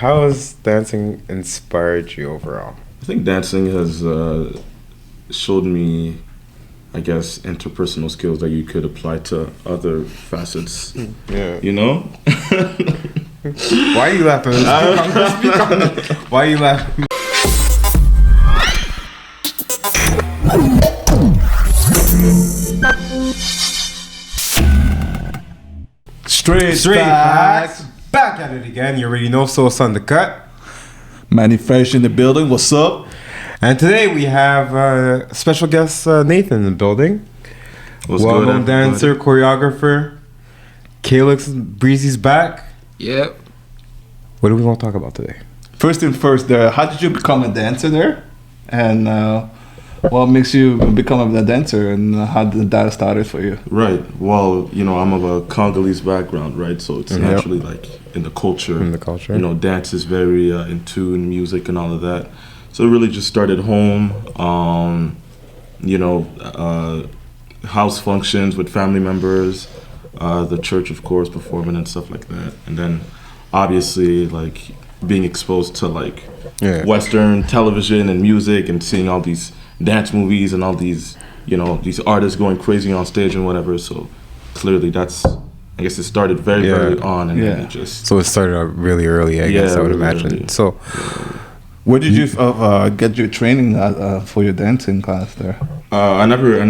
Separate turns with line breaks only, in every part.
how has dancing inspired you overall?
I think dancing has showed me, I guess, interpersonal skills that you could apply to other facets.
Yeah.
You know?
Why are you laughing? Speak on it. Why are you laughing? Straight facts. Back at it again. You already know Sauce on the cut.
Manny Fresh in the building. What's up?
And today we have special guest Nathan in the building. Well-known dancer, choreographer. Kalix Breezy's back.
Yep.
What do we want to talk about today?
First thing first, how did you become a dancer there? And what makes you become a dancer, and how did that started for you?
Right. Well, you know, I'm of a Congolese background, right? So it's naturally like in the culture.
In the culture.
You know, dance is very in tune, music and all of that. So it really just started home. You know, house functions with family members, the church, of course, performing and stuff like that. And then obviously like being exposed to like Western television and music and seeing all these dance movies and all these, you know, these artists going crazy on stage and whatever. So clearly that's, I guess it started very early on, and then it just...
So it started out really early, I guess, I would
really
imagine.
early.
So
where did you get your training for your dancing class there?
I never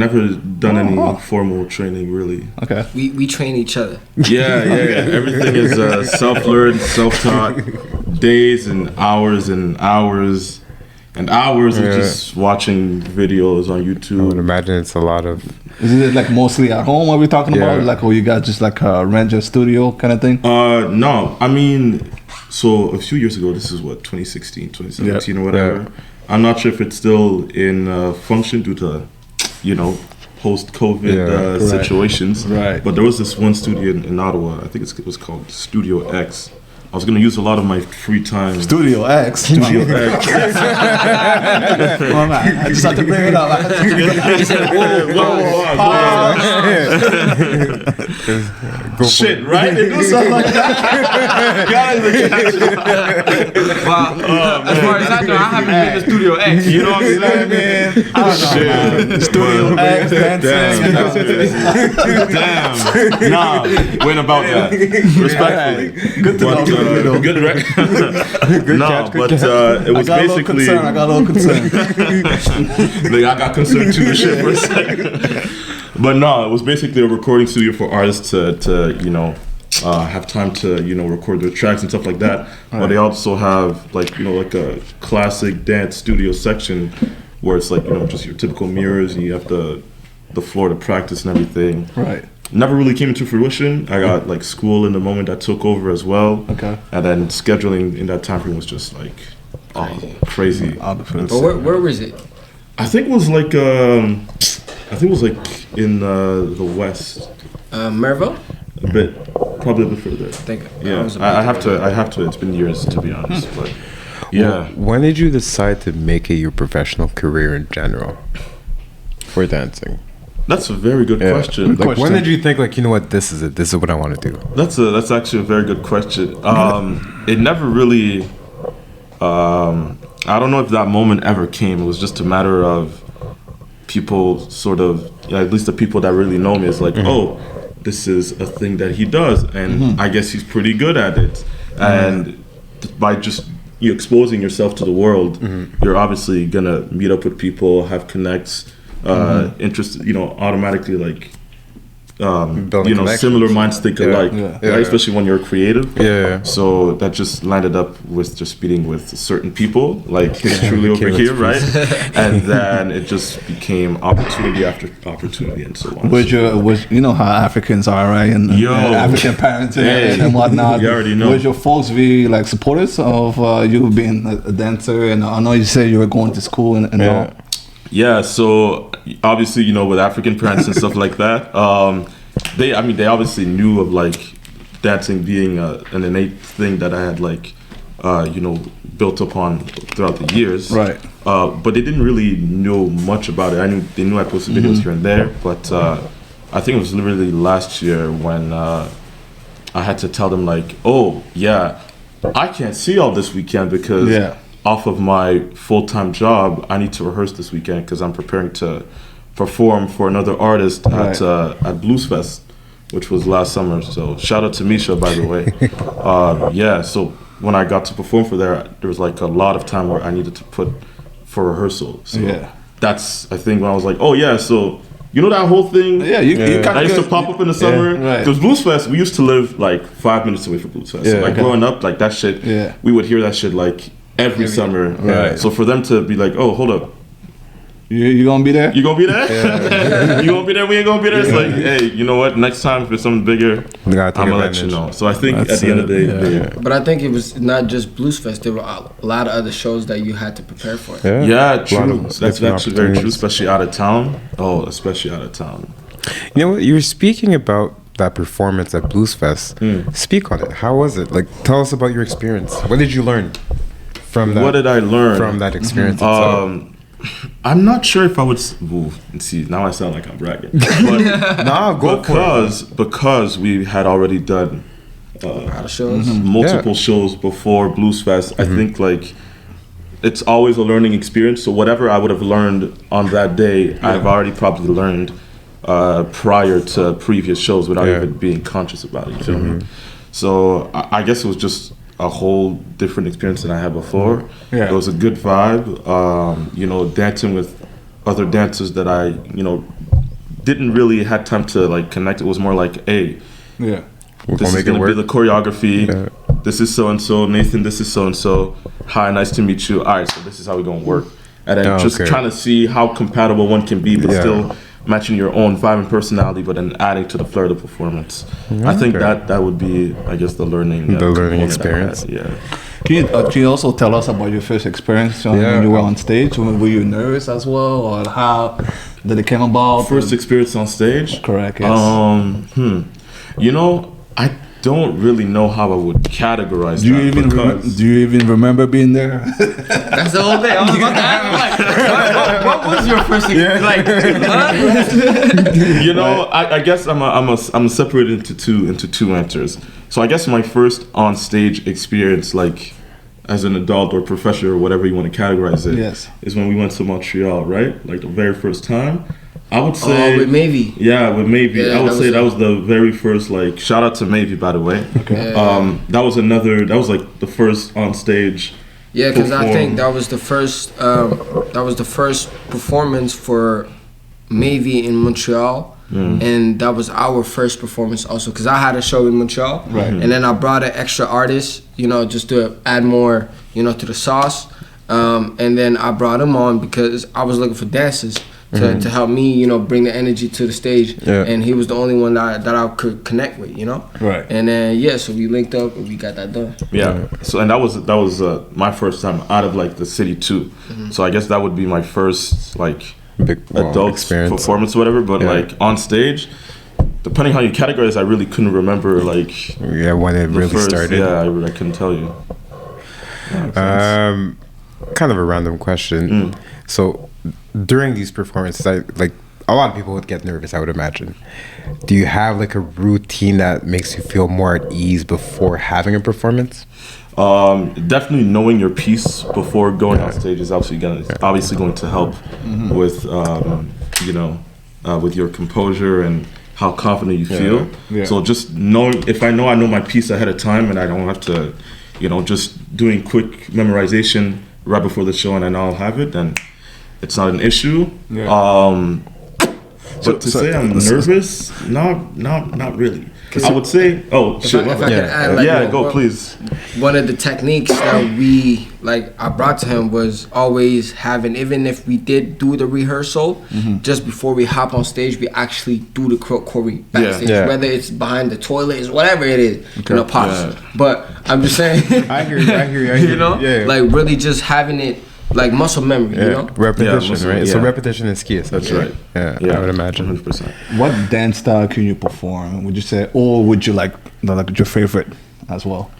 done any formal training, really.
Okay.
We train each other.
Yeah. Everything is self-learned, self-taught, days and hours and hours and hours of just watching videos on YouTube.
I would imagine it's a lot of...
Is it like mostly at home? What we talking about? Like, or you got just like a rent a studio kind of thing?
No, I mean, so a few years ago, this is what, 2016, 2017 or whatever. Yeah. I'm not sure if it's still in function due to, you know, post-COVID situations.
Right.
But there was this one studio in Ottawa, I think it was called Studio X. I was going to use a lot of my free time.
Studio X.
Studio X.
Come on, man. I just have to bring it up.
Shit, right? It do something like that.
Well, as far as I know, I haven't been to Studio X.
You know what I'm saying, man?
I don't know, man. Studio X,
Damn. Nah, went about that. Respectfully.
Good to know.
Good, right?
Good
no,
catch,
but it was basically...
I got a little concern.
Like, I got concerned too, shit, for a second. But no, it was basically a recording studio for artists to you know, have time to, you know, record their tracks and stuff like that. Right. But they also have, like, you know, like a classic dance studio section where it's like, you know, just your typical mirrors and you have the floor to practice and everything.
Right.
Never really came into fruition. I got like school in the moment that took over as well.
Okay.
And then scheduling in that time frame was just like crazy.
But where was it?
I think it was like in the west.
Merville?
A bit, probably a bit further. I have to. It's been years, to be honest. But yeah.
When did you decide to make it your professional career in general for dancing?
That's a very good question.
Like, when did you think, like, you know what, this is it. This is what I want to do?
That's actually a very good question. It never really. I don't know if that moment ever came. It was just a matter of people sort of, at least the people that really know me, is like, oh, this is a thing that he does, and I guess he's pretty good at it. And by just you exposing yourself to the world, you're obviously gonna meet up with people, have connects. Interest, you know, automatically like, you know, similar minds think alike, right? Especially when you're creative. So that just landed up with just meeting with certain people, like truly over here, right? And then it just became opportunity after opportunity and so on.
You know how Africans are, right? And African parents and whatnot.
You already know.
Was your folks really like supporters of you being a dancer? And I know you said you were going to school and all.
Yeah, so obviously, you know, with African parents and stuff like that, they obviously knew of like dancing being an innate thing that I had like, you know, built upon throughout the years.
Right.
But they didn't really know much about it. They knew I posted videos here and there, but I think it was literally last year when I had to tell them like, oh yeah, I can't see y'all this weekend because off of my full-time job, I need to rehearse this weekend because I'm preparing to perform for another artist at Blues Fest, which was last summer. So shout out to Misha, by the way. So when I got to perform for there was like a lot of time where I needed to put for rehearsal. So that's, I think, when I was like, oh yeah, so you know that whole thing?
Yeah, you
I used to pop up in the summer. Because Blues Fest, we used to live like 5 minutes away from Blues Fest. So like growing up, like that shit, we would hear that shit like every summer.
Right.
So for them to be like, oh, hold up.
You gonna be there?
You gonna be there? You gonna be there? We ain't gonna be there? It's like, hey, you know what? Next time if it's something bigger, I'm gonna let you know. So I think at the end of the day,
But I think it was not just Blues Fest. There were a lot of other shows that you had to prepare for.
Yeah, true. That's actually very true, especially out of town. Oh, especially out of town.
You know what? You were speaking about that performance at Blues Fest. Speak on it. How was it? Like, tell us about your experience. What did you learn from that?
What did I learn
from that experience itself?
I'm not sure if I would see. Now I sound like I'm bragging. But because we had already done multiple shows before Blues Fest. I think like it's always a learning experience. So whatever I would have learned on that day, I've already probably learned prior to previous shows without even being conscious about it. You feel me? So I guess it was just a whole different experience than I had before. It was a good vibe. Dancing with other dancers that I, didn't really have time to like connect. It was more like, hey, this is gonna be the choreography. This is so and so. Nathan, this is so and so. Hi, nice to meet you. All right, so this is how we're gonna work. And then trying to see how compatible one can be, but still matching your own vibe and personality, but then adding to the flair of the performance. I think that would be, I guess, the learning
experience.
Can you also tell us about your first experience when you were on stage? Were you nervous as well, or how did it come about?
First experience on stage?
Correct. Yes.
I don't really know how I would categorize
do you even remember being there?
That's the whole thing. I was about to ask, like, what was your first experience?
I guess I'm separated into two answers. So I guess my first on stage experience, like as an adult or professional or whatever you want to categorize it, is when we went to Montreal, right? Like the very first time. I would say
with Mavie.
Yeah, with Mavie. I would say that was the very first, like, shout out to Mavie, by the way.
Okay.
That was like the first on stage.
Yeah, because I think that was the first performance for Mavie in Montreal. And that was our first performance also, because I had a show in Montreal, and then I brought an extra artist, just to add more, to the sauce, and then I brought him on because I was looking for dancers to help me, bring the energy to the stage, and he was the only one that I could connect with,
Right.
And then so we linked up and we got that done.
Yeah. So and that was my first time out of like the city too. So I guess that would be my first like
big
adult
experience
performance or whatever. But like on stage, depending how you categorize, I really couldn't remember like
when it really started.
Yeah, I couldn't tell you.
Kind of a random question. So during these performances, a lot of people would get nervous, I would imagine. Do you have like a routine that makes you feel more at ease before having a performance?
Definitely knowing your piece before going on stage is obviously going to help with with your composure and how confident you feel. So just knowing, if I know my piece ahead of time and I don't have to, just doing quick memorization right before the show and I know I'll have it, then it's not an issue. But to say I'm nervous, not really. I would say,
If I could add,
go please.
One of the techniques that I brought to him was always having, even if we did do the rehearsal, just before we hop on stage, we actually do the choreo backstage, whether it's behind the toilet, whatever it is, pops. But I'm just saying,
I hear you.
Like really just having it. Like muscle memory,
repetition, right? So repetition is key.
That's right.
Yeah, I would imagine.
100%.
What dance style can you perform? Would you say, or would you like your favorite as well?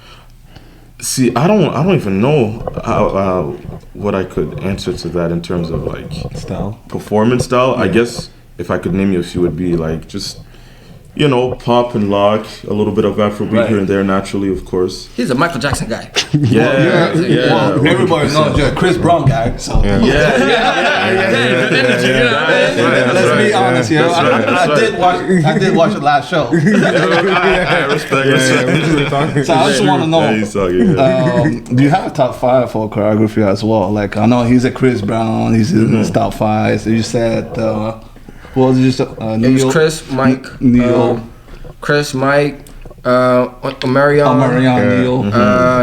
See, I don't even know how what I could answer to that in terms of like
style,
performance style. I guess if I could name you a few, would be like just you know, pop and lock, a little bit of Afrobeat here and there, naturally, of course.
He's a Michael Jackson guy.
Yeah.
Well, everybody knows you're a Chris Brown guy, so.
Yeah.
Let's be honest, you know. I did watch the last show.
Respect.
So I just want to know, do you have a top 5 for choreography as well? Like, I know he's a Chris Brown, he's in the top 5. So you said, what was it just?
It was Chris, Mike, Chris, Mike, Omarion,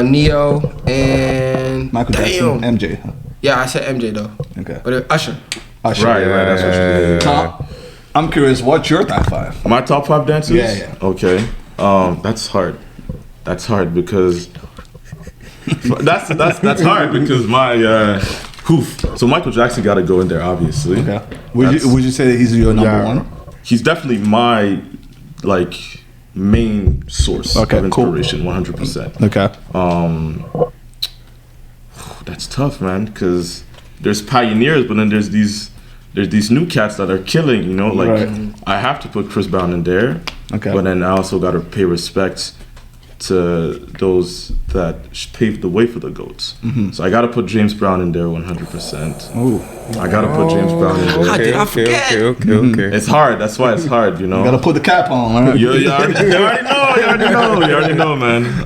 Neo, and
Michael Jackson, MJ.
Yeah, I said MJ though.
Okay.
But Usher.
Right. That's what you did.
I'm curious, what's your top 5?
My top 5 dancers?
Yeah.
Okay. That's hard. That's hard because that's hard because my so Michael Jackson got to go in there, obviously.
Okay. Would you say that he's your number one?
He's definitely my main source of inspiration, 100%.
Okay.
That's tough, man, because there's pioneers, but then there's these new cats that are killing. You know, like I have to put Chris Brown in there.
Okay.
But then I also got to pay respect to those that paved the way for the GOATs. So I got to put James Brown in there 100%.
Ooh.
I got to put James Brown in there.
Okay.
It's hard. That's why it's hard, you know.
You got to put the cap on, right?
You already know, man.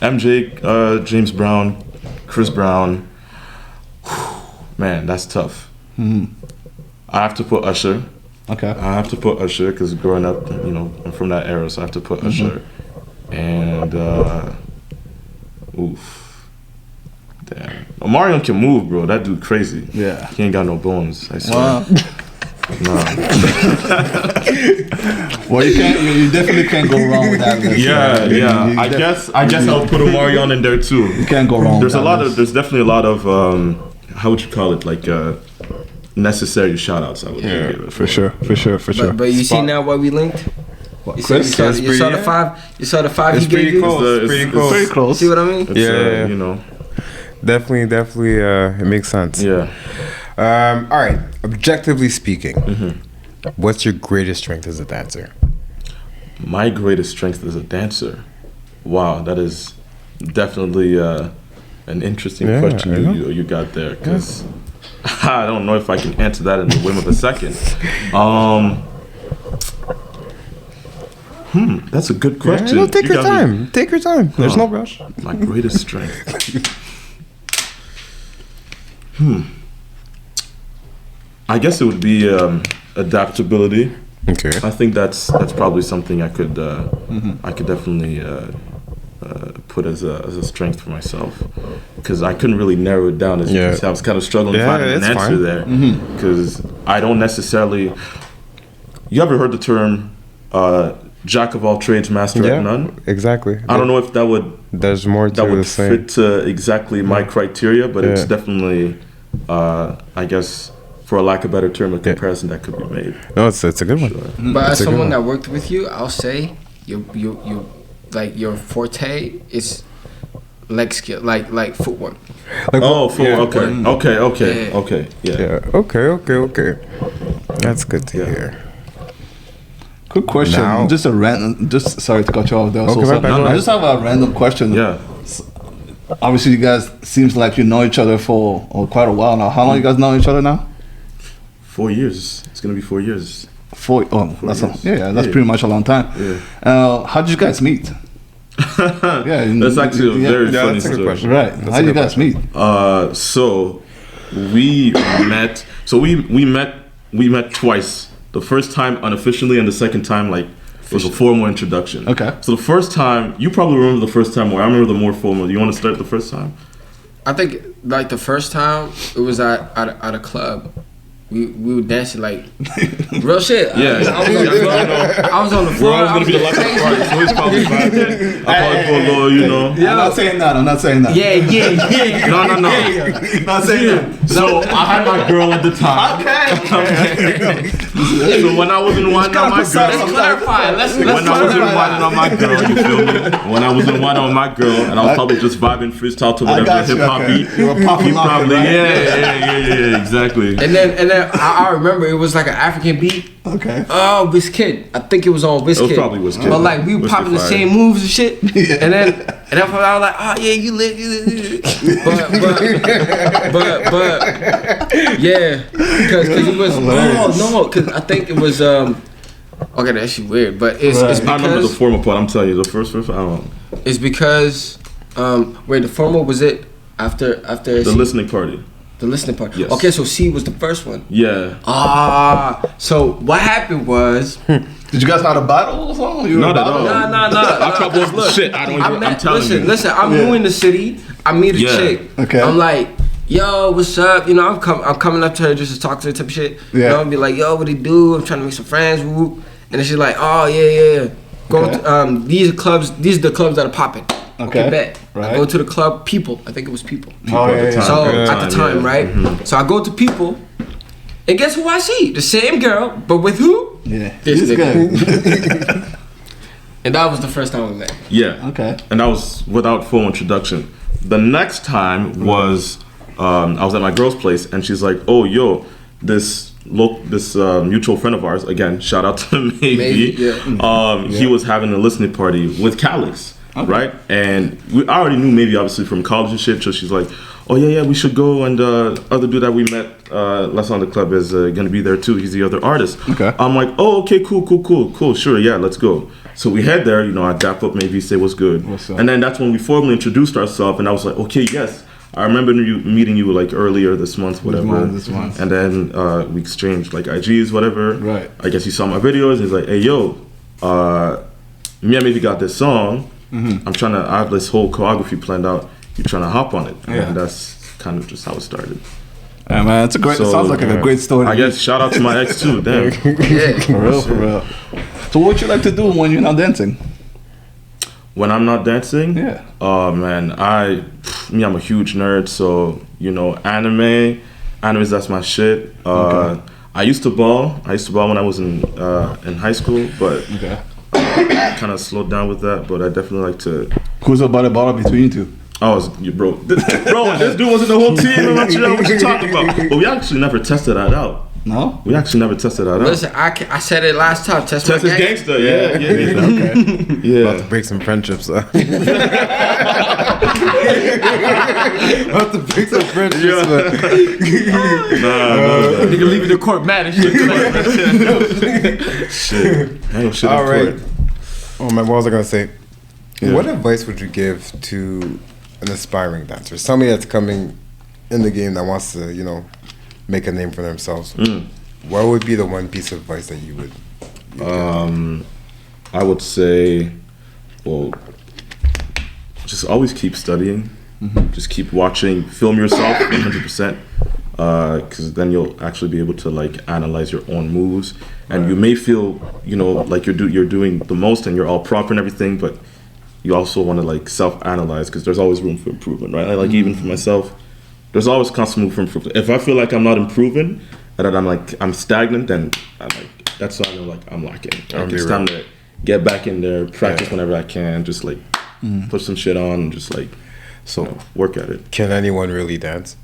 MJ, James Brown, Chris Brown. Man, that's tough. I have to put Usher.
Okay.
I have to put Usher because growing up, you know, I'm from that era, so I have to put Usher. And damn, Omarion can move, bro. That dude crazy.
Yeah.
He ain't got no bones. I swear.
Wow.
Nah.
Well, you definitely can't go wrong with that.
Yeah. I guess I'll put Omarion in there too.
You can't go wrong.
There's definitely a lot of how would you call it, like necessary shout outs, I would give it.
For sure.
But you see now why we linked? You saw the 5. You saw the 5 he gave you.
It's
pretty close.
See what I mean?
Yeah.
You know.
Definitely. It makes sense.
Yeah.
All right. Objectively speaking, what's your greatest strength as a dancer?
My greatest strength as a dancer. Wow, that is definitely an interesting question you got there, because I don't know if I can answer that in the whim of a second. That's a good question.
Yeah, take your time. Take your time. There's no rush.
My greatest strength. I guess it would be adaptability.
Okay.
I think that's probably something I could definitely put as a strength for myself, because I couldn't really narrow it down. As you can see, I was kind of struggling to find an answer there, because I don't necessarily. You ever heard the term jack of all trades, master at none?
Exactly.
I don't know if that would.
There's more to
that would
the same.
fit exactly my criteria, but it's definitely, I guess, for a lack of a better term, a comparison that could be made.
No, it's a good one.
Sure.
But as someone that worked with you, I'll say you like your forte is leg skill, like footwork.
Like,
footwork. Okay. Yeah.
Okay. That's good to hear.
Good question.
Now,
sorry to cut you off there.
Okay,
I just have a random question.
Yeah.
Obviously, you guys seems like you know each other for quite a while now. How long you guys know each other now?
4 years. It's gonna be 4 years.
That's pretty much a long time.
Yeah.
How did you guys meet?
That's actually a very funny story.
Question.
Right. How did you guys meet?
So we met. We met twice. The first time unofficially, and the second time it was a formal introduction.
Okay.
So the first time, you probably remember the first time more. I remember the more formal. You want to start the first time?
I think the first time it was at a club. We were dancing real shit.
Yeah.
I was on the floor.
We're always gonna be the last part, so he's probably vibing. I probably put a little, you know.
I'm not saying that.
Yeah.
No.
Not saying that.
So I had my girl at the time.
Okay.
So when I wasn't winding on my girl,
Let's clarify. Let's
when I wasn't winding on my girl, you feel me? When I wasn't winding on my girl, and I was probably just vibing freestyle to whatever hip hop beat.
You were popping
probably,
right?
yeah, exactly.
And then then I remember it was like an African beat.
Okay.
Oh, Wizkid. I think it was on Wizkid.
It was probably Wizkid.
But like we were popping the same moves and shit. And then I was like, oh yeah, you lit. But yeah, because it was because I think it was okay, that's actually weird, but it's because
I remember the formal part. I'm telling you, the first I don't know.
It's because wait, the formal was it after
the listening party.
The listening part.
Yes.
Okay, so C was the first one.
Yeah.
So what happened was.
Did you guys have a battle or something?
Not at all.
Nah.
I trouble shit. I'm telling you.
Listen. I'm new in the city. I meet a chick.
Okay.
I'm like, yo, what's up? You know, I'm coming up to her just to talk to her type of shit.
Yeah.
You know, and be like, yo, what do you do? I'm trying to make some friends. Whoop. And then she's like, oh yeah. Go to, these are clubs. These are the clubs that are popping. Okay, bet.
Right.
I go to the club, People. I think it was People.
Oh, yeah.
So at the time, right? Mm-hmm. So I go to People, and guess who I see? The same girl, but with who?
Yeah.
This nigga. And that was the first time we met.
Yeah.
Okay.
And that was without full introduction. The next time was I was at my girl's place, and she's like, "Oh, yo, this mutual friend of ours. Again, shout out to Maybe. He was having a listening party with Kalix." Okay. Right, and I already knew Maybe obviously from college and shit. So she's like, "Oh yeah, we should go." And other dude that we met last on the club is gonna be there too. He's the other artist.
Okay.
I'm like, "Oh, okay, cool, sure, yeah, let's go." So we head there. You know, I dap up Maybe, say what's good, and then that's when we formally introduced ourselves. And I was like, "Okay, yes, I remember meeting you like earlier this month, whatever."
This month.
And then we exchanged like IGs, whatever.
Right.
I guess he saw my videos. He's like, "Hey, yo, me and Maybe got this song." Mm-hmm. I have this whole choreography planned out. You're trying to hop on it, and that's kind of just how it started.
Yeah, man, it sounds like a great story.
I guess shout out to my ex too. Damn,
for real. So, what you like to do when you're not dancing?
When I'm not dancing,
yeah.
Oh man, I'm a huge nerd. So you know, animes, that's my shit.
Okay.
I used to ball. When I was in high school, but.
Okay.
Kind of slowed down with that, but I definitely like to.
Who's about the ball between you two?
Oh, bro. This dude was in the whole team in Montreal. What you talking about? But we actually never tested that out.
No?
We actually never tested that out.
Listen, I said it last time. Test
his gangster. Yeah.
Okay.
Yeah.
About to break some friendships. About to break some friendships.
Yeah. Nah.
Nigga leaving the court mad and shit.
Shit. I know shit.
All right. Oh man, what was I gonna say? Yeah. What advice would you give to an aspiring dancer, somebody that's coming in the game that wants to, you know, make a name for themselves? What would be the one piece of advice that you would give?
I would say, well, just always keep studying. Mm-hmm. Just keep watching. Film yourself 100%. Because then you'll actually be able to like analyze your own moves, and you may feel, you know, like you're doing the most and you're all proper and everything, but you also want to like self-analyze because there's always room for improvement, right? Like even for myself, there's always constant room for improvement. If I feel like I'm not improving and that I'm stagnant, then that's when I know like I'm lacking. Like, it's time to get back in there, practice whenever I can, just like put some shit on, and just like work at it.
Can anyone really dance?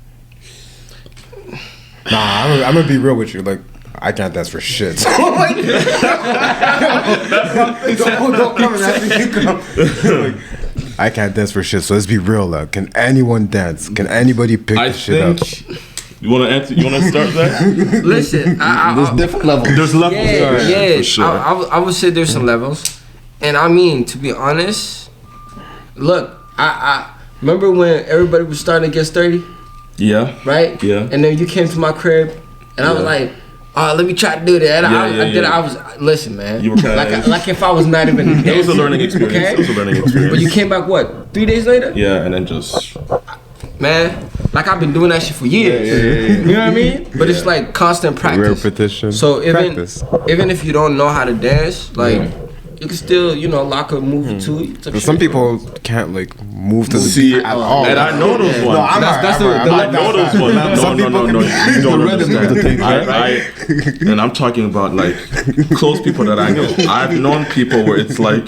Nah, I'm gonna be real with you. Like, I can't dance for shit. So, like, don't come and ask me. Like, I can't dance for shit. So let's be real. Like, can anyone dance? Can anybody pick this shit up?
You want to answer? You want to start that?
Listen,
there's different levels.
There's levels.
Yeah.
For sure.
I would say there's some levels, and I mean, to be honest, look, I remember when everybody was starting to get sturdy.
Yeah.
Right?
Yeah.
And then you came to my crib, and I was like, oh, let me try to do that. I was, listen, man.
You were kind of
like if I was not even dancing.
It was a learning experience.
Okay?
It was a learning experience.
But you came back, what, 3 days later?
Yeah, and then just...
Man, like I've been doing that shit for years. You know what I mean? But it's like constant practice.
Repetition.
So even if you don't know how to dance, like... You can still, you know, lock a move or two.
But some people can't like move to the beat at all.
And I know those ones.
No, I know those
ones.
Some people
no. You don't understand. And I'm talking about like close people that I know. I've known people where it's like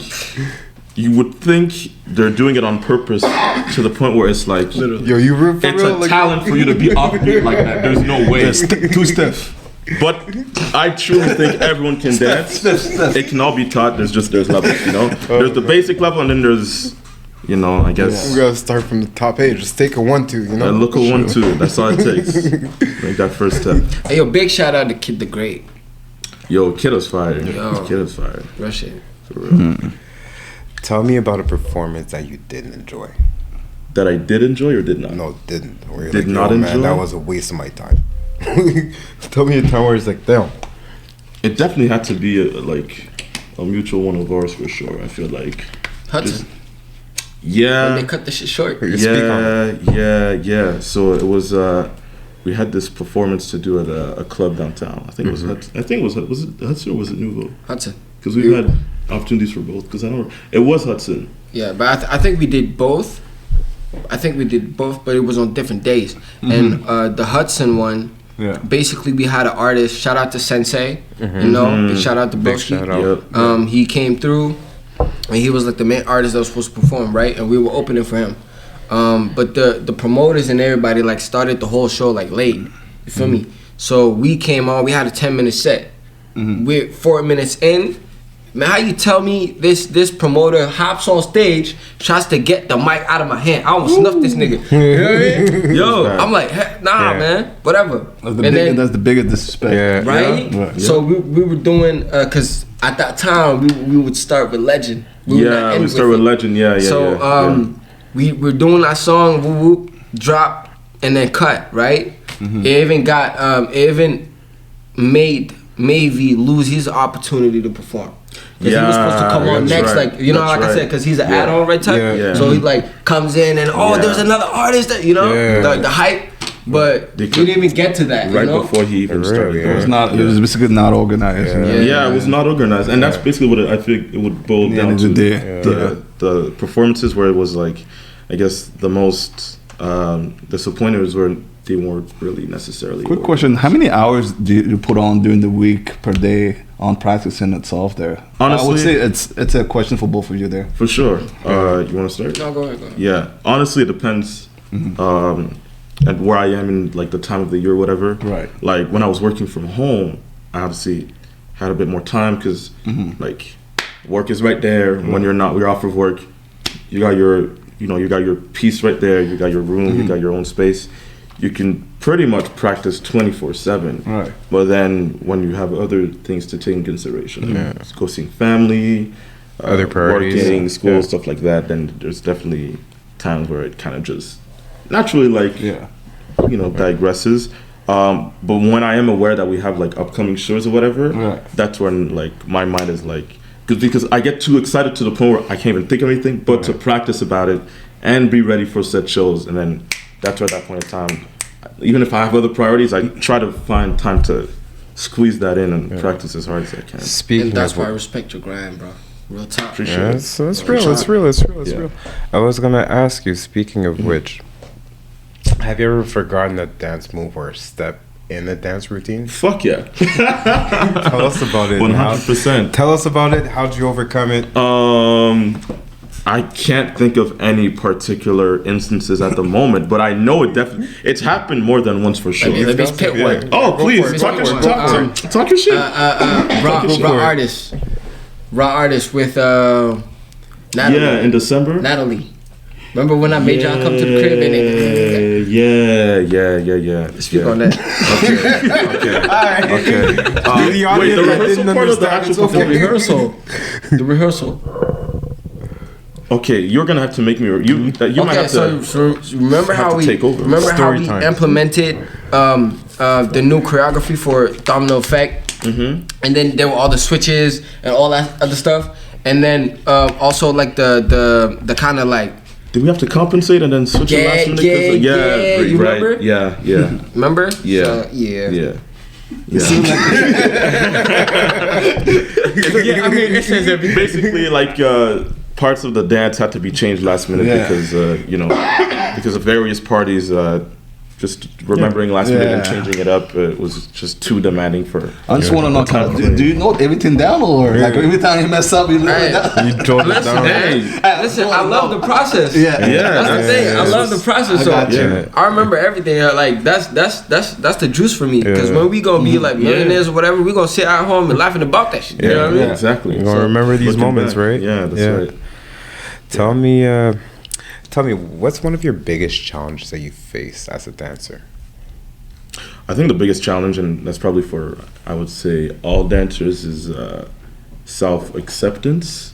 you would think they're doing it on purpose to the point where it's like,
yo, you root for
it's
real?
a talent for you to be off beat like that. There's no way.
Too stiff.
But I truly think everyone can dance. It can all be taught. There's levels, you know. There's the basic level, and then there's, you know, I guess.
We gotta start from the top. Hey, just take a 1-2, you know.
A local 1-2. That's all it takes. Make that first step.
Hey, yo, big shout out to Kid the Great.
Yo, Kid was fire.
Yo.
Kid was fire.
Rush it.
For real.
Tell me about a performance that you didn't enjoy.
That I did enjoy or did not?
No, didn't. Where you're
Did
like,
not
yo,
enjoy?
Man, that was a waste of my time. Tell me a time where it's like, damn.
It definitely had to be a mutual one of ours for sure. I feel like.
Hudson.
Yeah.
When they cut the shit short.
Yeah. So it was. We had this performance to do at a club downtown. I think it was. Was it Hudson or was it Nouveau?
Hudson.
Because we've had opportunities for both. Because I don't. It was Hudson.
Yeah, but I think we did both. But it was on different days. And the Hudson one.
Yeah.
Basically, we had an artist. Shout out to Sensei. You know, big shout out to Broski.
shout out.
Yep.
He came through, and he was like the main artist that was supposed to perform, right? And we were opening for him. But the promoters and everybody like started the whole show like late. You feel me? So we came on. We had a 10-minute set. We're 4 minutes in. Man, how you tell me this promoter hops on stage, tries to get the mic out of my hand? I almost snuffed this nigga. You know what I mean? Yo, I'm like, nah, man, whatever.
That's the biggest disrespect.
Yeah.
Right?
Yeah. Right.
So we were doing, because at that time, we would start with Legend. We
start with Legend. Yeah.
So we were doing that song, whoop, whoop, drop, and then cut, right? It even got, it even made Mavie lose his opportunity to perform. Because he was supposed to come on next,
right.
like, you know,
That's
like I said, because he's an
Yeah.
add-on right type.
Yeah.
So he like comes in and there's another artist that, you know, the hype. But we didn't even get to that,
Right
you know?
before he even started.
It was not. It was basically not organized.
Yeah, it was not organized, and that's basically what I think it would boil down to. The performances where it was like, I guess the most disappointing was where they weren't really necessarily.
Quick question: how many hours do you put on during the week per day on practicing itself there?
Honestly,
I would say it's a question for both of you there.
For sure. You want to start?
No, go ahead.
Yeah, honestly, it depends. And where I am in like the time of the year, or whatever.
Right.
Like when I was working from home, I obviously had a bit more time because like work is right there. When you're off of work, you got your piece right there. You got your room. You got your own space. You can pretty much practice 24/7.
Right.
But then when you have other things to take in consideration, like go seeing family,
other priorities,
working, school, stuff like that, then there's definitely times where it kind of just naturally digresses. But when I am aware that we have like upcoming shows or whatever, that's when like my mind is like, because I get too excited to the point where I can't even think of anything but to practice about it and be ready for said shows. And then that's where at that point in time, even if I have other priorities, I try to find time to squeeze that in and practice as hard as I can.
And that's why I respect your grind, bro. Real talk.
Appreciate it.
That's real. It's real. I was gonna ask you. Speaking of which, have you ever forgotten a dance move or a step in a dance routine?
Fuck yeah.
Tell us about it.
100%.
Tell us about it. How'd you overcome it?
I can't think of any particular instances at the moment, but I know it's happened more than once for sure.
Let me pick one.
Oh, please talk your shit.
Raw artist with Natalie.
Yeah, in December.
Natalie. Remember when I made y'all come to the crib and
Yeah.
Speak on that.
Okay.
Alright.
Okay.
The audience
the
that
rehearsal
didn't
part of the
understand,
actual
it's okay.
The rehearsal.
Okay, you're gonna have to make me. You might have to.
So remember how we
take over.
remember how
Story
we
time.
implemented the new choreography for Domino Effect, and then there were all the switches and all that other stuff, and then also like the kind of like.
Did we have to compensate and then switch it last minute?
Yeah. You
right.
remember?
Yeah.
Remember?
Yeah.
So, yeah. I mean, it says everything.
Basically, like parts of the dance had to be changed last minute because because of various parties just remembering last minute and changing it up, it was just too demanding for.
I just want to know, do you note everything down, or like every time you mess up, you note it down?
You told it down.
Listen, I love the process.
Yeah,
that's the thing. I love the process. So I remember everything. Like that's the juice for me. Because when we gonna be like millionaires or whatever, we gonna sit at home and laughing about that shit. You know what I mean?
Exactly.
You're gonna remember these moments, right?
Yeah, that's right.
Tell me, what's one of your biggest challenges that you face as a dancer?
I think the biggest challenge, and that's probably for, I would say, all dancers, is self-acceptance.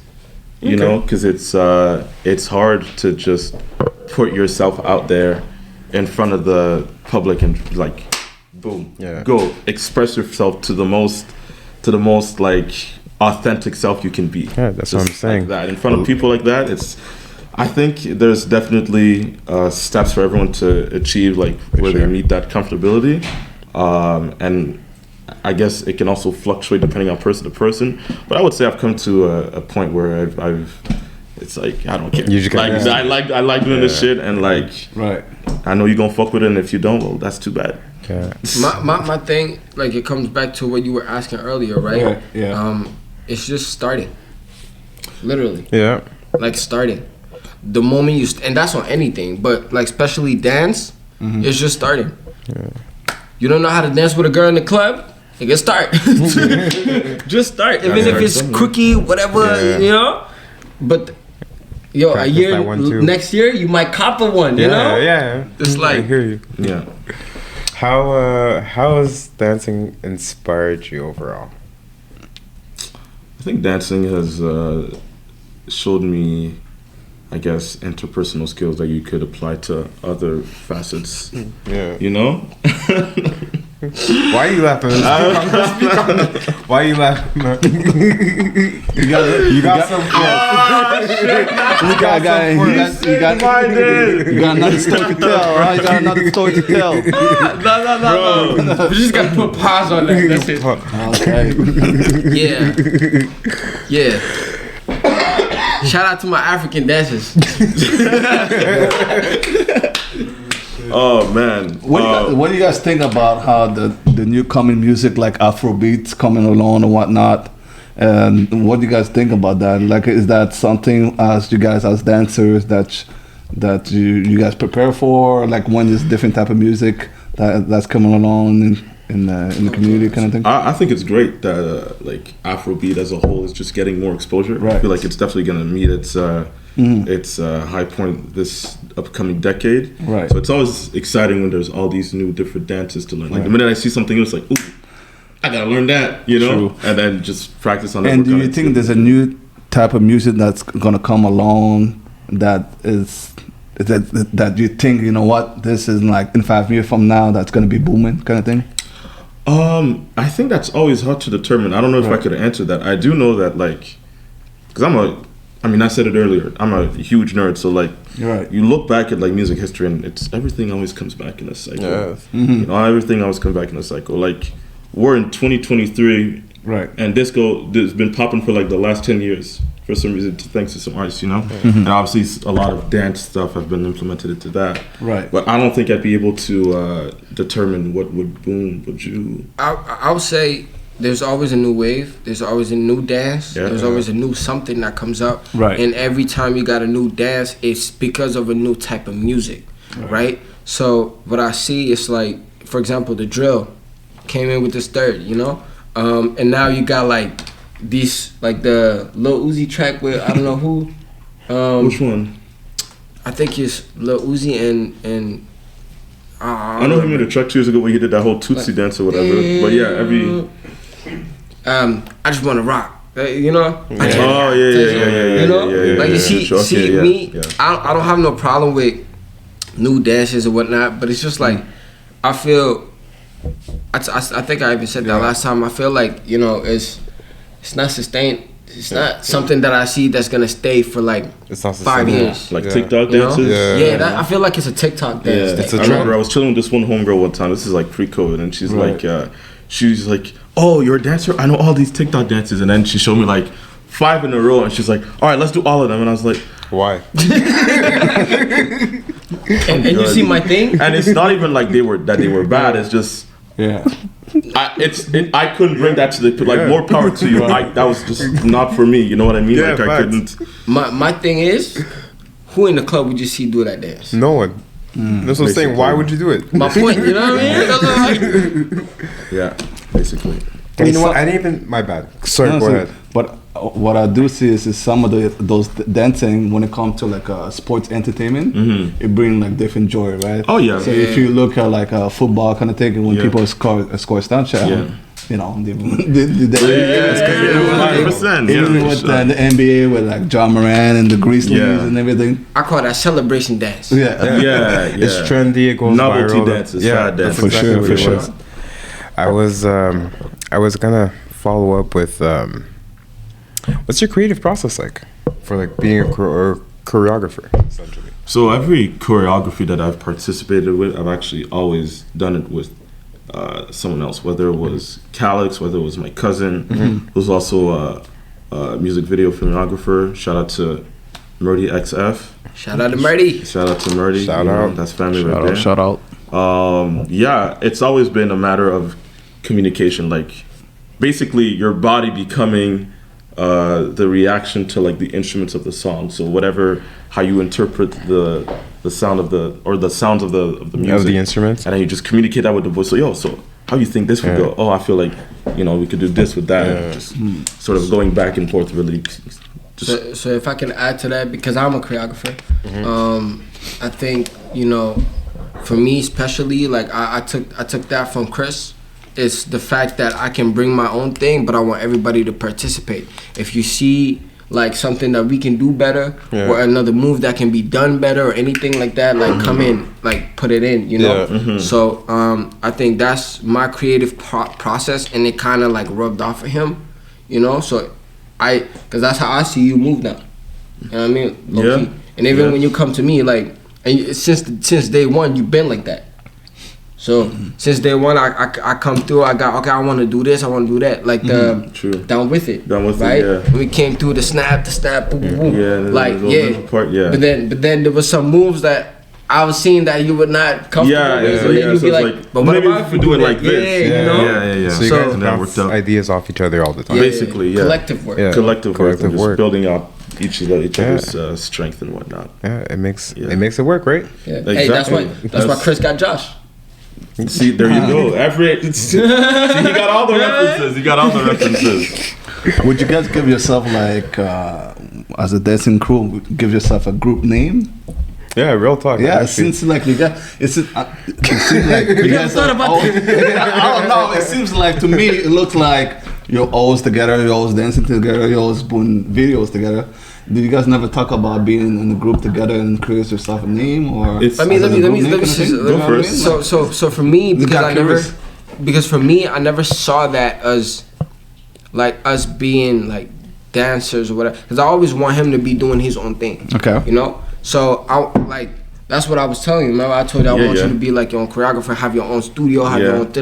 You know, because it's hard to just put yourself out there in front of the public and like, boom, go express yourself to the most like authentic self you can be.
Yeah, that's what I'm saying.
Like that in front of people like that, I think there's definitely steps for everyone to achieve, like where they meet that comfortability, and I guess it can also fluctuate depending on person to person. But I would say I've come to a point where I've it's like I don't care. I like doing this shit, and like I know you're gonna fuck with it, and if you don't, well, that's too bad.
Yeah.
My thing, like, it comes back to what you were asking earlier, right? It's just starting, literally.
Yeah.
Like starting. The moment you and that's on anything, but like especially dance, it's just starting. Yeah. You don't know how to dance with a girl in the club? You can start. Just start, even if it's quickie, whatever, you know. But practice next year you might cop a one, you know. Yeah. It's like
I hear you.
Yeah.
How has dancing inspired you overall?
I think dancing has showed me, I guess, interpersonal skills that you could apply to other facets.
Yeah.
You know?
Why are you laughing? Why are you laughing? You got some.
You got another story to tell, right? You got another story to tell.
No. We just gotta put pause on that. That's it. Okay. Yeah. Shout out to my African dancers.
Oh man,
what do you guys think about how the new coming music like Afrobeats coming along and whatnot? And what do you guys think about that? Like, is that something as you guys as dancers that you guys prepare for? Like, when there's different type of music that's coming along in the community, kind of thing.
I think it's great that like Afrobeat as a whole is just getting more exposure. Right. I feel like it's definitely going to meet its high point this upcoming decade. Right. So it's always exciting when there's all these new different dances to learn. Like the minute I see something, it's like, ooh, I gotta learn that, you know. True. And then just practice on that.
And do you think there's a new type of music that's gonna come along that you think, you know what, this is like in 5 years from now that's gonna be booming, kind of thing?
I think that's always hard to determine. I don't know if I could answer that. I do know that, like, because I said it earlier, I'm a huge nerd, so like you look back at like music history and it's everything always comes back in a cycle. Yes. You know, everything always comes back in a cycle. Like, we're in 2023, and disco has been popping for like the last 10 years for some reason, thanks to some artists, you know. And obviously a lot of dance stuff has been implemented into that. Right. But I don't think I'd be able to determine what would boom. Would you?
I would say there's always a new wave. There's always a new dance. Yeah. There's always a new something that comes up. Right. And every time you got a new dance, it's because of a new type of music, right? So what I see is like, for example, the drill came in with this third, you know? And now you got like these, like the Lil Uzi track with, I don't know who.
Which one?
I think it's Lil Uzi and
I know he made a track 2 years ago where he did that whole Tootsie dance or whatever. But yeah,
I just want to rock, you know.
Yeah.
You know, like you see me. Yeah. I don't have no problem with new dances or whatnot, but it's just like I feel. I think I even said that last time. I feel like, you know, it's not sustained. It's not something that I see that's gonna stay for like 5 years.
Like TikTok dances.
I feel like it's a TikTok dance.
Yeah. It's a trend. I remember I was chilling with this one homegirl one time. This is like pre-COVID, and she's like, "Oh, you're a dancer? I know all these TikTok dances." And then she showed me like 5 in a row, and she's like, "All right, let's do all of them." And I was like,
"Why?"
And you see my thing?
And it's not even like they were bad. It's just
Yeah.
I couldn't bring that to the like more power to you. That was just not for me. You know what I mean?
Yeah,
like I
facts.
couldn't.
My thing is, who in the club would you see do that dance?
No one. That's what I'm saying. Why would you do it?
My point, you know what I mean? That's what I'm like.
Yeah, basically.
You know what? I didn't even. My bad. Sorry.
No,
Go
so-
ahead.
But what I do see is some of those dancing when it comes to like sports entertainment, it brings like different joy, right?
Oh, yeah.
So if you look at like a football kind of thing, when
Yeah.
people score touchdown,
Yeah.
you know, they
100%.
even
Yeah,
with
sure.
the NBA with like John Moran and the Grizzlies
Yeah.
and everything.
I call that celebration dance.
Yeah.
Yeah,
It's trendy. It goes
Novelty
viral.
dances, fad
that's
dance.
For
exactly
sure,
what
for
it
sure.
was. I was gonna follow up with what's your creative process like for like being a choreographer essentially?
So every choreography that I've participated with, I've actually always done it with someone else. Whether it was Kalix, whether it was my cousin, who's also a music video filmographer. Shout out to Murdy XF.
Shout out to Murdy.
Shout out to Murdy.
Shout
You know,
out.
that's family right there.
Shout out.
Yeah, it's always been a matter of communication. Like basically your body becoming the reaction to like the instruments of the song. So whatever, how you interpret the sound of the sounds of the music,
Of the instruments.
and then you just communicate that with the voice. So how you think this would go? Oh, I feel like we could do this with that. And just sort of going back and forth, really. Just
So if I can add to that, because I'm a choreographer, I think for me especially, like I took that from Chris. It's the fact that I can bring my own thing, but I want everybody to participate. If you see like something that we can do better, or another move that can be done better, or anything like that, like come in, like put it in, you know.
Yeah.
So I think that's my creative process, and it kind of like rubbed off of him, you know. So because that's how I see you move now. You know what I mean? Low key. And even when you come to me, like, and since day one, you've been like that. So since day one, I come through. I want to do this. I want to do that. Like
True.
down with it.
Down with it,
right?
yeah.
When we came through the snap, boom, boom, boom.
Yeah,
like
the little part, yeah.
But then there was some moves that I was seeing that you were not comfortable with.
So
And then you'd
so
be
it's
like, but what
maybe
about
if we do it like this?
Yeah, you know?
Yeah.
So you
So-
guys
And that worked out.
bounce ideas off each other all the time.
Yeah,
Basically, yeah.
Collective work.
Yeah.
Collective work, and just
work.
building up each other's strength and whatnot.
Yeah, it makes it work, right?
Yeah.
Exactly.
Hey, that's why Chris got Josh.
See, there you go. See, he got all the references.
Would you guys give yourself like as a dancing crew, give yourself a group name?
Yeah, real talk.
Yeah, it
actually.
seems like you guys. It seems like you guys
thought
are
about
always, I don't know. It seems like to me, it looks like you're always together. You're always dancing together. You're always doing videos together. Did you guys never talk about being in a group together and create yourself a name or?
It's-
Let me
Go first.
So for me, because
got
I never,
curious.
because for me, I never saw that as like us being like dancers or whatever. Because I always want him to be doing his own thing.
Okay.
You know. So that's what I was telling you. Remember, I told you I want you to be like your own choreographer, have your own studio, have your own.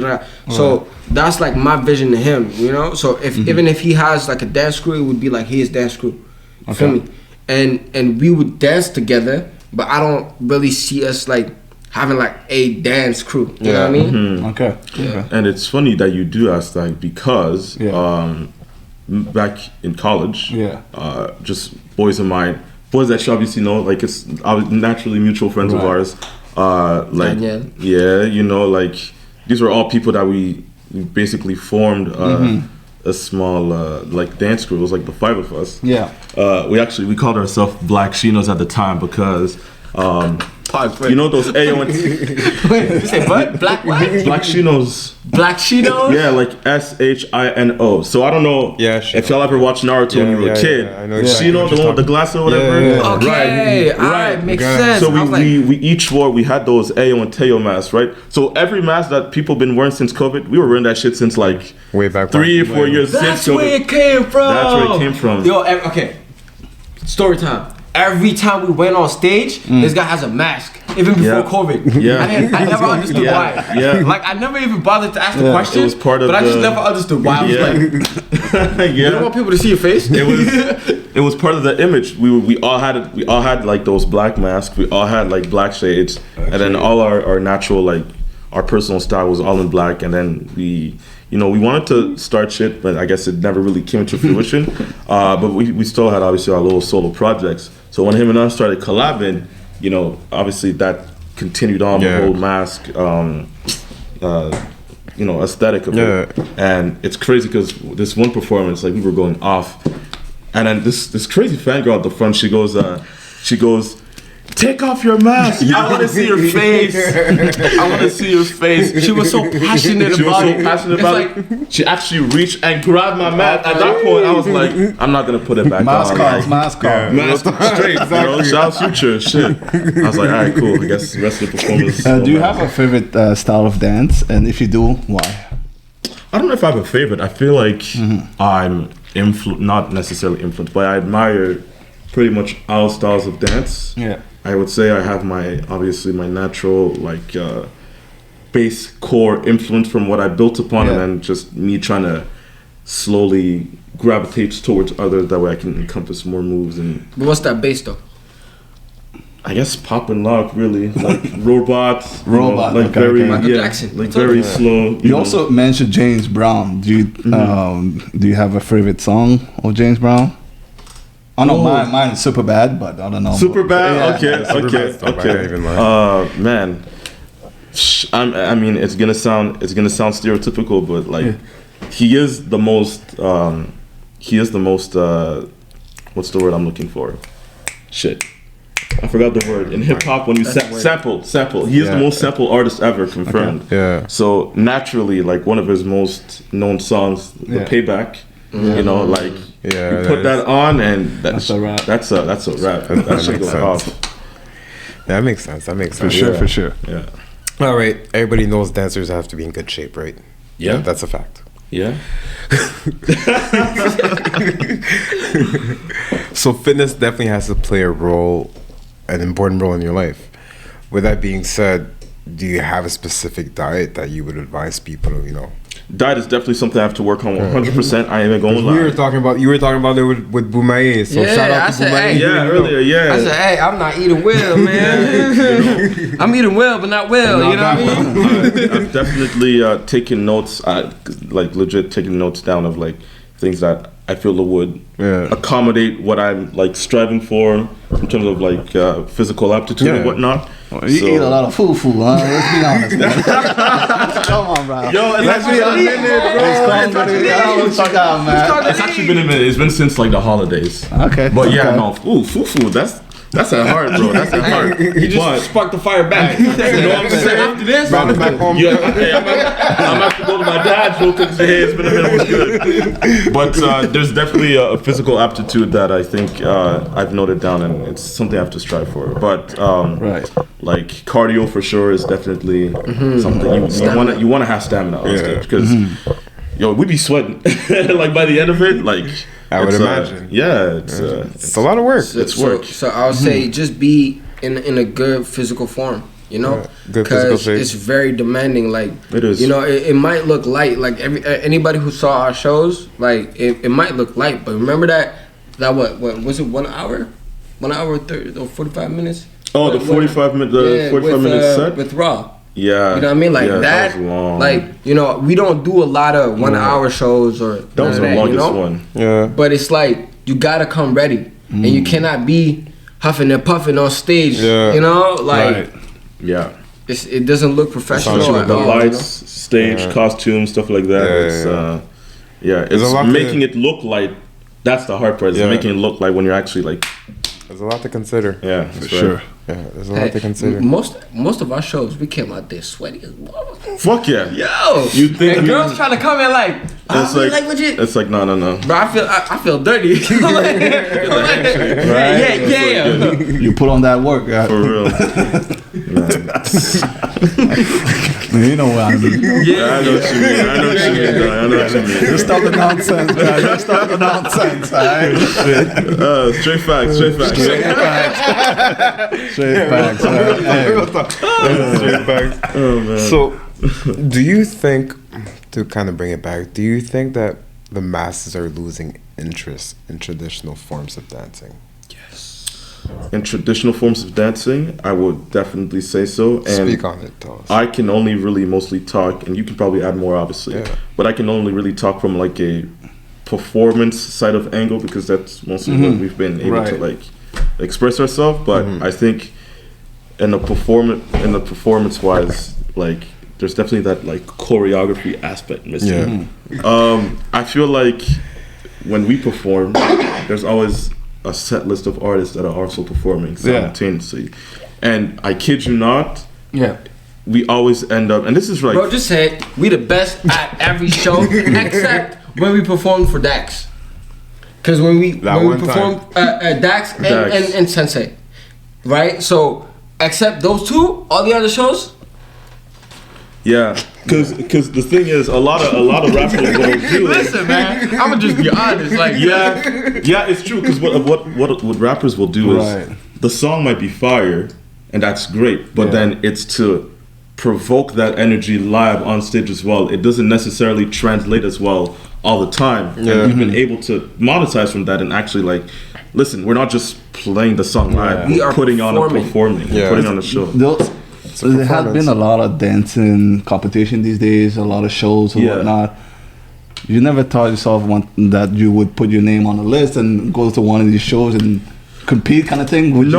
So that's like my vision to him. You know. So if even if he has like a dance crew, it would be like his dance crew. You feel me? And we would dance together, but I don't really see us like having like a dance crew. You know what I mean?
Okay.
And it's funny that you do ask that because
Yeah.
back in college, just boys of mine, boys that you obviously know, like it's naturally mutual friends of
Right.
ours. Like
Daniel.
like these were all people that we basically formed a small like dance crew. It was like the five of us.
Yeah.
We called ourselves Black Chinos at the time because you know those AON
You say what? Black what?
Black Chinos.
Black Cheetos?
Yeah, like SHINO. So I don't know if y'all ever watched Naruto when you were a kid.
I know exactly
Shino,
what
the
you're
one with the glasses or whatever.
Yeah.
Okay,
Right.
alright, makes
Okay.
sense.
So
I was like,
we each wore, we had those Ayo and Teo masks, right? So every mask that people been wearing since COVID, we were wearing that shit since like
Way back
3 or
when.
4 years
that's
since COVID.
where it came from.
That's where it came from.
Yo, okay. Story time. Every time we went on stage, this guy has a mask. Even before
Yeah.
COVID.
Yeah.
I never understood
Yeah.
why.
Yeah.
Like I never even bothered to ask the
Yeah.
question.
It was part of
but I just
the-
never understood why. I was
Yeah.
like, You don't want people to see your face.
It was part of the image. We all had like those black masks. We all had like black shades, and then all our natural like our personal style was all in black. And then we wanted to start shit, but I guess it never really came into fruition. But we still had obviously our little solo projects. So when him and I started collabing, obviously that continued on the whole mask. Aesthetic of it. And it's crazy because this one performance, like we were going off, and then this crazy fangirl at the front, she goes, take off your mask. I want to see your face. I want to see your face.
She was so passionate about it.
She actually reached and grabbed my mask. At that point, I was like, I'm not going to put it back
mask
on.
Mask
straight. Exactly. Shout out Future. Shit. I was like, all right, cool. I guess the rest of the performance.
Do you have a favorite style of dance? And if you do, why?
I don't know if I have a favorite. I feel like I'm not necessarily influenced, but I admire pretty much all styles of dance.
Yeah.
I would say I have my natural like base core influence from what I built upon, and then just me trying to slowly gravitate towards others. That way I can encompass more moves. And
But what's that base though?
I guess pop and lock, really, like robots,
Robot,
like
okay,
very
okay.
Michael Jackson.
like very slow.
You also mentioned James Brown. Do you have a favorite song of James Brown? I know mine is Super Bad, but I don't know.
Super Bad?
Yeah.
Okay. Man. I mean, it's gonna sound stereotypical, but like, he is the most. What's the word I'm looking for? Shit. I forgot the word. In hip hop, when you sample. He is the most sample artist ever, confirmed.
Okay. Yeah.
So naturally, like one of his most known songs, The Payback. You put that on, and that's a rap. That's a rap. That shit goes off.
Yeah, that makes sense.
For sure.
Yeah.
All right. Everybody knows dancers have to be in good shape, right?
Yeah.
That's a fact.
Yeah.
So fitness definitely has to play an important role in your life. With that being said, do you have a specific diet that you would advise people to,
Diet is definitely something I have to work on 100%. I ain't even going to lie.
You were talking about it with Boumaye. So shout out to Boumaye.
Earlier.
I said, hey, I'm not eating well, man. I'm eating well, but not well. You know what I mean?
I've definitely taken notes, like legit taking notes down of like things that I feel it would accommodate what I'm like striving for in terms of like physical aptitude and whatnot.
Well, you eat a lot of fufu, huh? Let's be honest, man. Come on, bro.
Yo,
let's be honest, bro.
It's actually been a minute. It's been since like the holidays.
Okay.
But fufu. That's at heart, bro. That's at heart.
You just sparked the fire back. You know what I'm saying? After this,
Round it back home.
Yeah, I'm about to go to my dad's real quick and say, hey, it's been a minute, what's good? But there's definitely a physical aptitude that I think I've noted down, and it's something I have to strive for. But like cardio for sure is definitely something you want to have stamina on stage, because we be sweating like by the end of it, like.
I would imagine.
It's
a lot of work.
It's work.
So I would say just be in a good physical form,
good physical shape.
It's very demanding. Like
it is.
It might look light. Like anybody who saw our shows, like it might look light, but remember that what was it? 1 hour, 1 hour 30 or 45 minutes.
Oh, the 45 minute set
with Raw.
Yeah.
You know what I mean? Like that
was long.
Like, we don't do a lot of 1 hour shows or
that was the longest one.
Yeah.
But it's like you gotta come ready. And you cannot be huffing and puffing on stage. Yeah.
Yeah.
It doesn't look professional at
the
all.
lights, stage, costumes, stuff like that. It's making it look like that's the hard part. It's making it look like when you're actually like.
There's a lot to consider.
Yeah,
for sure.
Yeah, there's a lot to consider.
Most of our shows, we came out there sweaty as well.
Fuck yeah.
Yo.
You think
and girls trying to come in like,
it's like
legit.
It's like no.
Bro, I feel dirty. Yeah.
You put on that work,
for real.
You know what I mean.
Yeah, I know what you mean.
Just stop the nonsense, guys. Just stop the nonsense, alright?
Straight facts.
Straight facts.
Oh man. So, do you think, to kind of bring it back, do you think that the masses are losing interest in traditional forms of dancing?
In traditional forms of dancing, I would definitely say so. And
Speak on it, tell us.
I can only really mostly talk, and you can probably add more, obviously.
Yeah.
But I can only really talk from like a performance side of angle because that's mostly what we've been able to like express ourselves. But I think in the performance wise, like there's definitely that like choreography aspect missing. I feel like when we perform, there's always a set list of artists that are also performing simultaneously. And I kid you not, we always end up, and this is like,
bro, just say it, we the best at every show except when we perform for Dax. Because when we perform Dax and Sensei, right? So except those two, all the other shows.
Yeah, because the thing is, a lot of rappers will do.
Listen, man, I'm gonna just be honest. Like,
yeah, it's true. Because what rappers will do is the song might be fire, and that's great, but then it's to provoke that energy live on stage as well. It doesn't necessarily translate as well all the time. And we've been able to monetize from that and actually like, listen, we're not just playing the song live.
We
we're
are
putting on a performing. We're putting on a show.
There has been a lot of dancing competition these days, a lot of shows and whatnot. You never thought yourself that you would put your name on a list and go to one of these shows and compete, kind of thing? Would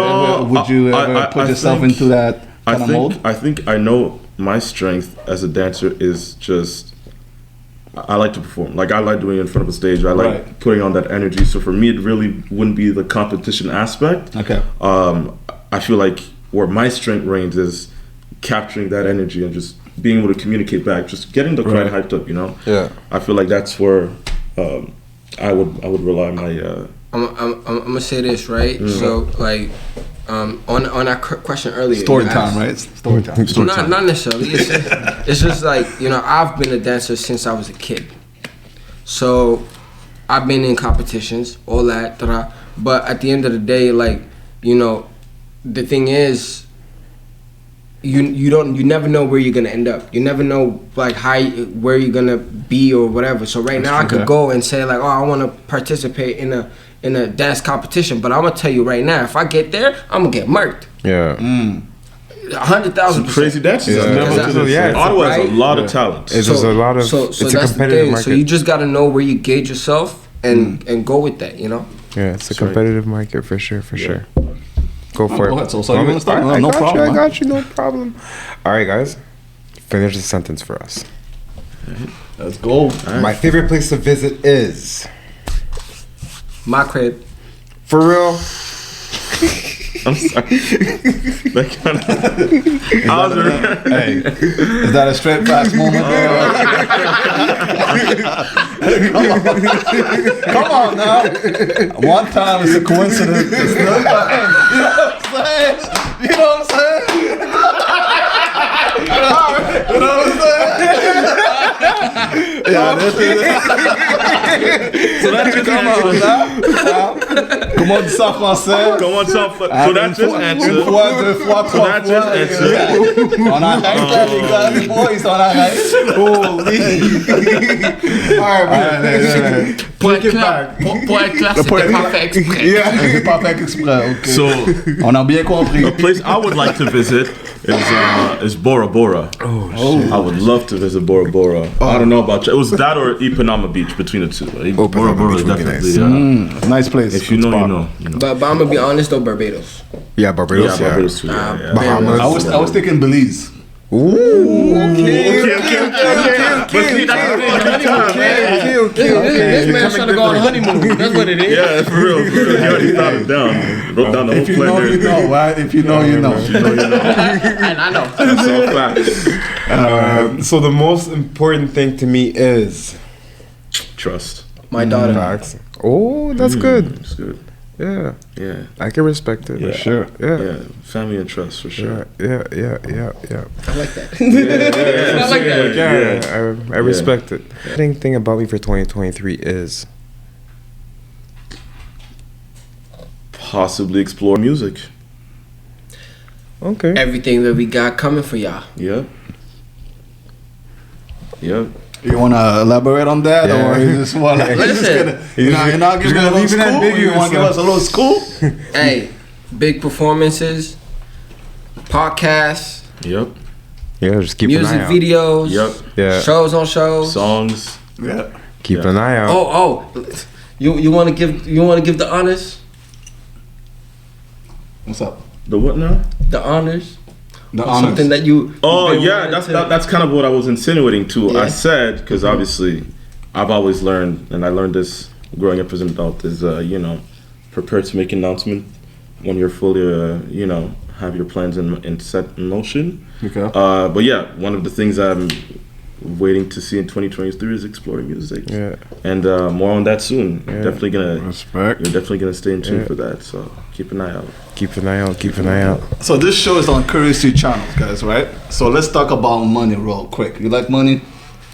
you ever put yourself into that kind of mode?
I think I know my strength as a dancer is just I like to perform. Like I like doing it in front of a stage. I like putting on that energy. So for me, it really wouldn't be the competition aspect.
Okay.
I feel like where my strength reigns is capturing that energy and just being able to communicate back, just getting the crowd hyped up, you know.
Yeah.
I feel like that's where I would rely on my.
I'm gonna say this, right? So like, on that question earlier.
Story time, right? Story time.
Not necessarily. It's just like, you know, I've been a dancer since I was a kid, so I've been in competitions, all that, but at the end of the day, like, you know, the thing is, you never know where you're gonna end up. You never know like where you're gonna be or whatever. So right now I could go and say like, oh, I want to participate in a dance competition, but I'm gonna tell you right now, if I get there, I'm gonna get murked.
Yeah.
100,000%.
Crazy dancers. Ottawa has a lot of talent.
It's just a lot of.
So
it's a
that's
competitive
the thing.
market.
So you just gotta know where you gauge yourself and go with that. You know.
Yeah, it's a competitive market for sure. Go for it.
Go ahead, so you want to start? No
I
problem.
got you, no problem. All right, guys. Finish the sentence for us.
Let's go.
My favorite place to visit is...
My crib.
For real?
I'm sorry. That kind of.
Hey, is that a straight fast moment? Come on now. One time it's a coincidence. It's not, you know what I'm saying? You know what I'm saying? Yeah, this is. So that's just come on now. Comment dis ça en français?
Comment ça en français? So that's just answer.
Une fois, deux fois, trois
that's just answer.
On arrête là, les gars, les boys, on arrête. Holy. Alright,
Pour être clair, c'était pas fait exprès.
c'est pas fait exprès, ok.
So
On a bien compris.
a place I would like to visit is Bora Bora. Oh, I would love to visit Bora Bora. I don't know about you. It was that or Ipanema Beach, between the two. Bora Bora is definitely
Nice place.
if you know, you know.
But I'm gonna be honest though, Barbados.
Yeah, Barbados.
Yeah, Barbados too. Yeah.
Bahamas.
I was thinking Belize.
Okay. But see, that's the thing.
This man trying to go on honeymoon. That's what it is.
Yeah, for real. He already thought it down. Wrote down the whole
If you know,
plan
you
there.
know, right? If you know, you know.
And I know.
That's all facts.
So the most important thing to me is...
Trust.
My daughter.
Facts. Oh, that's good.
It's good.
Yeah.
Yeah.
I can respect it.
Yeah.
For sure. Yeah.
Yeah. Family and trust for sure.
Yeah.
I like that.
I
like that.
Yeah, I respect it. The thing about me for 2023 is
Possibly explore music.
okay.
Everything that we got coming for y'all.
Yep.
You want to elaborate on that, or you just want to
Listen,
you're not giving a little school? You want to give us a little school?
Hey, big performances, podcasts,
Yep.
Yeah, just keep an
music
eye out.
videos,
Yep.
Yeah,
shows on shows.
Songs.
Yeah.
keep
Yeah.
an eye out.
Oh, you want to give the honors?
What's up?
The what now?
The honors?
The
Something that you.
Oh
you've been
yeah,
wanting
that's kind of what I was insinuating too.
Yeah.
I said because obviously, I've always learned, and I learned this growing up as an adult, is prepare to make an announcement when you're fully have your plans in set in motion.
Okay.
But yeah, one of the things I'm waiting to see in 2023 is exploring music.
Yeah.
And more on that soon. Definitely gonna
Respect.
You're definitely gonna stay in tune
Yeah.
for that. So keep an eye out.
Keep an eye out. Keep an eye out.
So this show is on Currency Channels, guys, right? So let's talk about money real quick. You like money?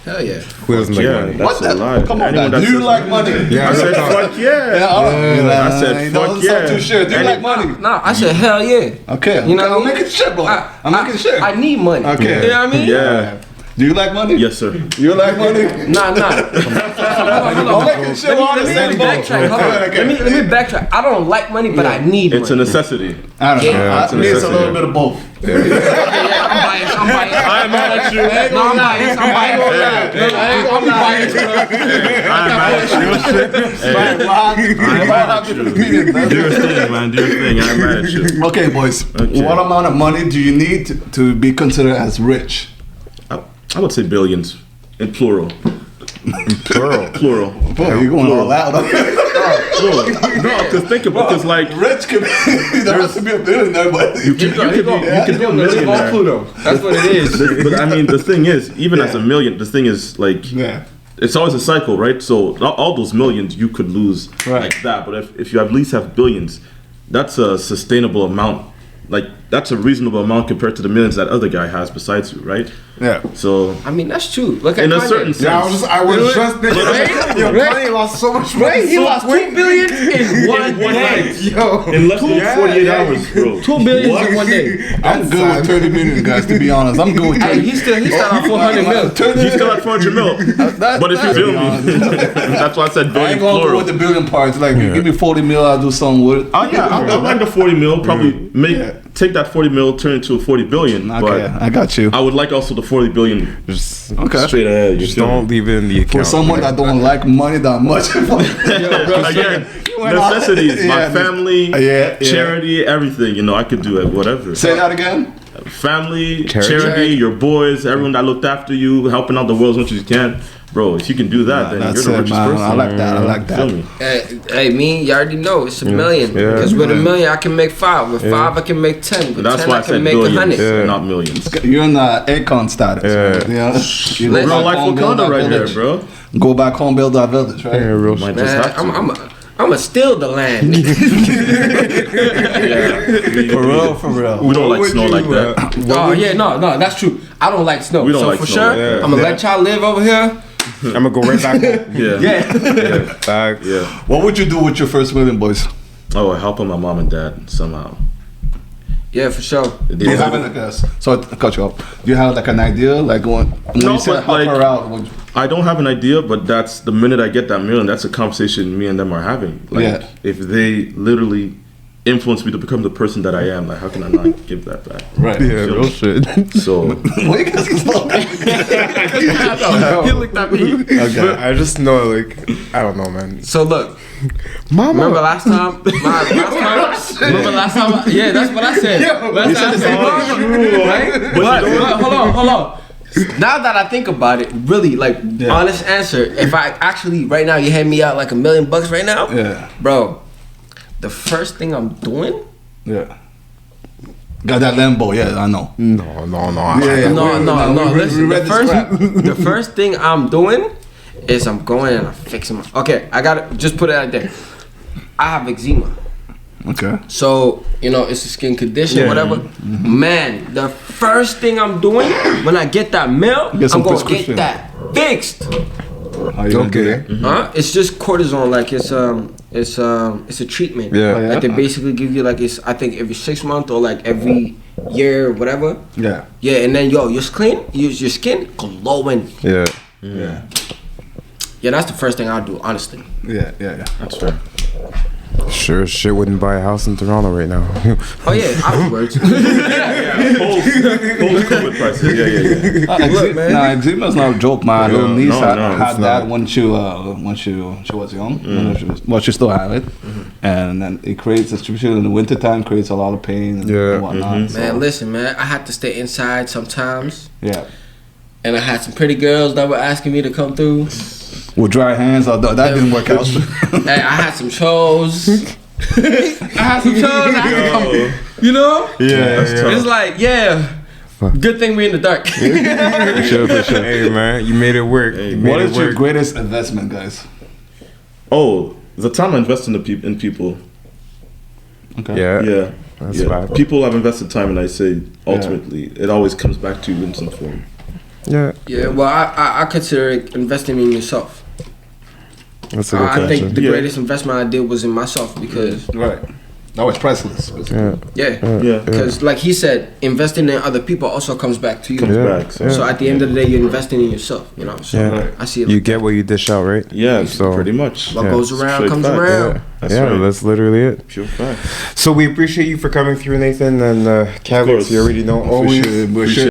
Hell yeah.
Who doesn't like
Yeah,
money?
that's
What
a lie.
Come on,
Anyone
man.
that
Do you
says-
like money?
Yeah,
I said
yeah.
fuck yeah.
Yeah,
I said
it
fuck
doesn't sound
yeah.
too sure. Do you
And
like money?
Nah, I said hell yeah.
Okay.
You know what I
I'm
mean?
making sure, boy. I'm making sure.
I need money.
Okay.
You know what I mean?
Yeah.
Do you like money?
Yes, sir.
You like money?
Nah.
I'm making sure we're on the
Let
same
me
boat.
backtrack. Hold on.
Okay.
Let me backtrack. I don't like money, but I need
It's a
money.
necessity.
I don't know.
Yeah,
it's a
I need a
necessity.
little bit of both.
Yeah, I'm biased.
I'm mad at you.
No, I'm biased. I'm biased.
I'm mad at you. Do your thing, man. Do your thing. I'm mad at you.
Okay, boys.
Okay.
What amount of money do you need to be considered as rich?
I would say billions in plural.
Plural.
Plural.
Boy, you're going all out.
Plural. No, because think about because like
Rich can be, there has to be a billionaire, but
you can be a millionaire.
Pluto. That's what it is.
But I mean, the thing is, even as a million, the thing is like.
yeah.
It's always a cycle, right? So all those millions you could lose
Right.
like that. But if you at least have billions, that's a sustainable amount. Like that's a reasonable amount compared to the millions that other guy has besides you, right?
Yeah.
So
I mean, that's true. Look at
in a
Kanye.
certain sense,
I was just thinking. Yo, Kanye lost so much money.
Right? He lost $2 billion in one
one
day.
night,
Yo.
in less than 48 hours, bro.
$2 billion in one day.
I'm good with 30 million, guys, to be honest. I'm good with 30
Hey, he started off 400 mil.
He's still at 400 mil. But if you feel me, that's why I said
I
billion
ain't gonna go
plural.
with the billion parts. Like, you give me 40 mil, I'll do something with it.
Oh yeah, I'll run the 40 mil. Probably take that 40 mil, turn it into a 40 billion.
Okay,
But
I got you.
I would like also the 40 billion
Just,
Okay.
straight ahead. You
just
feel me?
don't leave it in the account.
For someone that don't like money that much.
Again, necessities, my
Yeah,
family,
yeah.
charity, everything. You know, I could do it, whatever.
Say that again.
Family,
Charity.
charity, your boys, everyone that looked after you, helping out the world as much as you can. Bro, if you can do that, then
That's
you're the
it,
richest
man.
person.
I like that. I like
Feel
that.
me?
Hey, me, you already know it's a million.
Yeah.
Because with a million, I can make 5. With 5, I can make 10. With
That's
10,
why
I
I
can
said
make
billions,
100.
not millions.
You're in Akon status.
Yeah.
Right? You know,
Real
Real
back
life
home, build
Wakanda
that
right there,
village.
bro.
Go back home, build that village, right?
Yeah, real
Might
shit.
just
Man,
have to.
I'm going to steal the land.
Yeah.
For real.
We don't like snow like that.
Oh, yeah, no, that's true. I don't like snow.
We don't
so
like
for
snow,
sure,
yeah.
I'm going to let y'all live over here.
I'm gonna go right back home.
Yeah.
Back.
Yeah.
What would you do with your first million, boys?
Oh, helping my mom and dad somehow.
Yeah, for sure.
Do you have like a, so I cut you off. Do you have like an idea, like when
No,
you said
but
help
like-
her out? Would you,
I don't have an idea, but that's the minute I get that million, that's a conversation me and them are having. Like,
Yeah.
if they literally influence me to become the person that I am, like, how can I not give that back?
right.
Yeah, real shit.
So,
Why you guys slow down?
He looked at me.
Okay.
I just know, like, I don't know, man.
So look,
Mama.
remember last time? Remember last time? Yeah, that's what I said. Last time I said, right? But hold on. Now that I think about it, really, like, honest answer, if I actually, right now, you hand me out like $1 million right now,
Yeah.
bro, the first thing I'm doing,
Yeah. Got that Lambo, yeah, I know.
No.
Yeah.
no,
we
listen,
read this crap.
the first thing I'm doing is I'm going and I'm fixing my, okay, I gotta, just put it out there. I have eczema.
Okay.
So, you know, it's a skin condition, whatever. Man, the first thing I'm doing when I get that mail,
Get some
I'm gonna
prescription.
get that fixed.
How you gonna do
Okay.
that?
It's just cortisone, like it's a treatment.
Yeah.
Oh, yeah?
Like they basically give you like I think every 6 months or like every year, whatever.
Yeah.
Yeah, and then your skin glowing.
Yeah.
Yeah.
Yeah, that's the first thing I'd do, honestly.
Yeah.
That's fair.
Sure, shit wouldn't buy a house in Toronto right now.
Oh yeah, afterwards.
Post COVID prices. Yeah.
Look, man.
Nah, eczema's not a joke, man. Little niece
no,
had
it's
that
not.
when she was young. Well, she still had it, and then it creates, especially in the wintertime, creates a lot of pain and whatnot.
Man, listen, man. I had to stay inside sometimes,
Yeah.
and I had some pretty girls that were asking me to come through.
With dry hands, although that didn't work out.
Hey, I had some shows. I had to come. You know?
Yeah,
It's like, good thing we in the dark.
For sure.
Hey man, you made it work. You made
What
it
is your
work.
greatest investment, guys?
Oh, the time I invest in people.
Okay.
Yeah.
That's bad.
People have invested time, and I say ultimately, it always comes back to you in some form.
Yeah,
Yeah, well, I consider it investing in yourself.
that's a good
I
question.
think the greatest investment I did was in myself because,
Right. That was priceless.
Yeah.
because like he said, investing in other people also comes back to you.
Comes
Yeah.
back. So.
So at the end of the day, you're investing in yourself. You know. So
Yeah.
I see it.
You
Like
get what you dish out, right?
Yeah,
So-
pretty much.
what
yeah.
goes around
Straight
comes
fact,
around.
That's
yeah,
right.
that's literally it.
Pure fact.
So we appreciate you for coming through, Nathan, and Kalix.
course.
You already know always.
We should